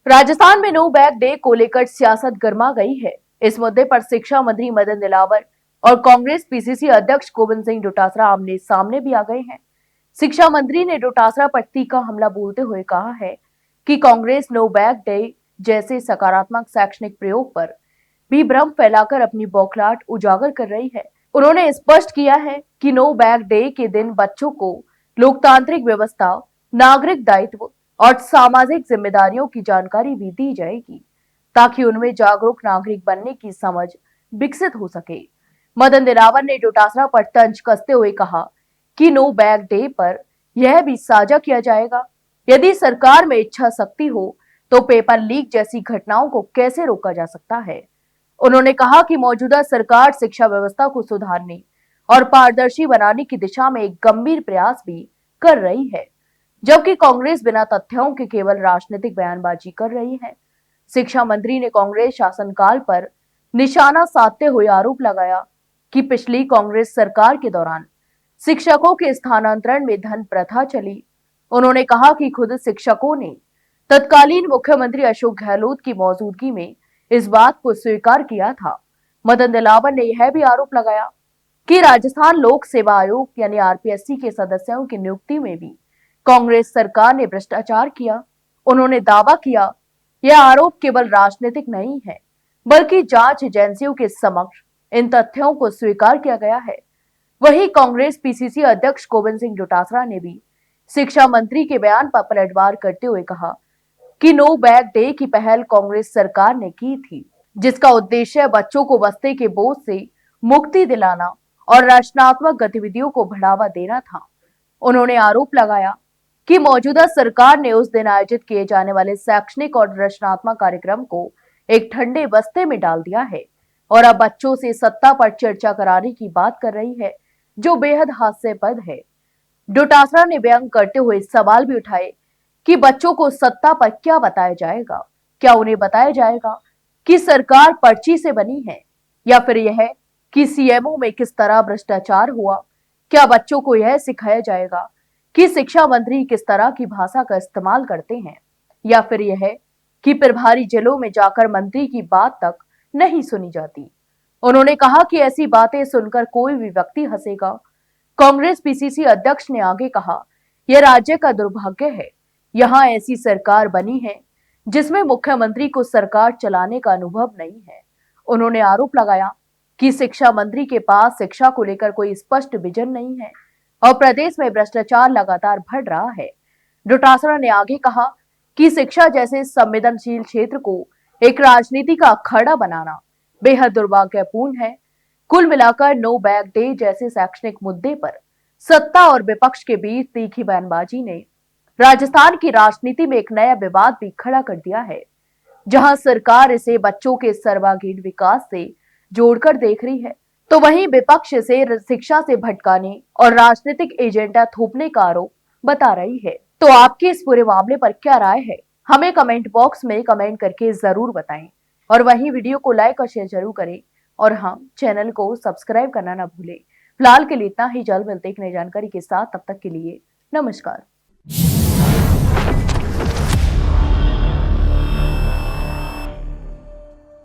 राजस्थान में no bag day को लेकर सियासत गर्मा गई है। इस मुद्दे पर शिक्षा मंत्री मदन दिलावर और कांग्रेस पीसीसी अध्यक्ष गोविंद सिंह डोटासरा आमने सामने भी आ गए हैं। शिक्षा मंत्री ने डोटासरा पर तीखा हमला बोलते हुए कहा है कि कांग्रेस नो बैग डे जैसे सकारात्मक शैक्षणिक प्रयोग पर भी भ्रम फैलाकर अपनी बौखलाहट उजागर कर रही है। उन्होंने स्पष्ट किया है कि नो बैग डे के दिन बच्चों को लोकतांत्रिक व्यवस्था, नागरिक दायित्व और सामाजिक जिम्मेदारियों की जानकारी भी दी जाएगी ताकि उनमें जागरूक नागरिक बनने की समझ विकसित हो सके। मदन दिलावर ने डोटासरा पर तंज कसते हुए कहा कि नो बैग डे पर यह भी साझा किया जाएगा, यदि सरकार में इच्छा शक्ति हो तो पेपर लीक जैसी घटनाओं को कैसे रोका जा सकता है। उन्होंने कहा कि मौजूदा सरकार शिक्षा व्यवस्था को सुधारने और पारदर्शी बनाने की दिशा में एक गंभीर प्रयास भी कर रही है, जबकि कांग्रेस बिना तथ्यों के केवल राजनीतिक बयानबाजी कर रही है। शिक्षा मंत्री ने कांग्रेस शासनकाल पर निशाना साधते हुए आरोप लगाया कि पिछली कांग्रेस सरकार के दौरान शिक्षकों के स्थानांतरण में धन प्रथा चली। उन्होंने कहा कि खुद शिक्षकों ने तत्कालीन मुख्यमंत्री अशोक गहलोत की मौजूदगी में इस बात को स्वीकार किया था। मदन दिलावर ने यह भी आरोप लगाया कि राजस्थान लोक सेवा आयोग यानी आरपीएससी के सदस्यों की नियुक्ति में भी कांग्रेस सरकार ने भ्रष्टाचार किया। उन्होंने दावा किया, यह आरोप केवल राजनीतिक नहीं है, बल्कि जांच एजेंसियों के समक्ष इन तथ्यों को स्वीकार किया गया है। वहीं कांग्रेस पीसीसी अध्यक्ष गोविंद सिंह डोटासरा ने भी शिक्षा मंत्री के बयान पर पलटवार करते हुए कहा कि नो बैग डे की पहल कांग्रेस सरकार ने की थी, जिसका उद्देश्य बच्चों को बस्ते के बोझ से मुक्ति दिलाना और रचनात्मक गतिविधियों को बढ़ावा देना था। उन्होंने आरोप लगाया कि मौजूदा सरकार ने उस दिन आयोजित किए जाने वाले शैक्षणिक और रचनात्मक कार्यक्रम को एक ठंडे बस्ते में डाल दिया है और अब बच्चों से सत्ता पर चर्चा कराने की बात कर रही है, जो बेहद हास्यास्पद है। डोटासरा ने व्यंग करते हुए सवाल भी उठाए कि बच्चों को सत्ता पर क्या बताया जाएगा। क्या उन्हें बताया जाएगा कि सरकार पर्ची से बनी है, या फिर यह कि सीएमओ में किस तरह भ्रष्टाचार हुआ। क्या बच्चों को यह सिखाया जाएगा कि शिक्षा मंत्री किस तरह की भाषा का इस्तेमाल करते हैं, या फिर यह कि प्रभारी जिलों में जाकर मंत्री की बात तक नहीं सुनी जाती। उन्होंने कहा कि ऐसी बातें सुनकर कोई भी व्यक्ति हंसेगा। कांग्रेस पीसीसी अध्यक्ष ने आगे कहा, यह राज्य का दुर्भाग्य है, यहाँ ऐसी सरकार बनी है जिसमें मुख्यमंत्री को सरकार चलाने का अनुभव नहीं है। उन्होंने आरोप लगाया कि शिक्षा मंत्री के पास शिक्षा को लेकर कोई स्पष्ट विजन नहीं है और प्रदेश में भ्रष्टाचार लगातार बढ़ रहा है। डोटासरा ने आगे कहा कि शिक्षा जैसे संवेदनशील क्षेत्र को एक राजनीति का अखाड़ा बनाना बेहद दुर्भाग्यपूर्ण है। कुल मिलाकर नो बैग डे जैसे शैक्षणिक मुद्दे पर सत्ता और विपक्ष के बीच तीखी बयानबाजी ने राजस्थान की राजनीति में एक नया विवाद भी खड़ा कर दिया है, जहां सरकार इसे बच्चों के सर्वांगीण विकास से जोड़कर देख रही है, तो वहीं विपक्ष इसे शिक्षा से भटकाने और राजनीतिक एजेंडा थोपने का आरोप बता रही है। तो आपकी इस पूरे मामले पर क्या राय है, हमें कमेंट बॉक्स में कमेंट करके जरूर बताएं और वहीं वीडियो को लाइक और शेयर जरूर करें और हाँ, चैनल को सब्सक्राइब करना ना भूलें। फिलहाल के लिए इतना ही, जल्द मिलते एक नई जानकारी के साथ, तब तक के लिए नमस्कार।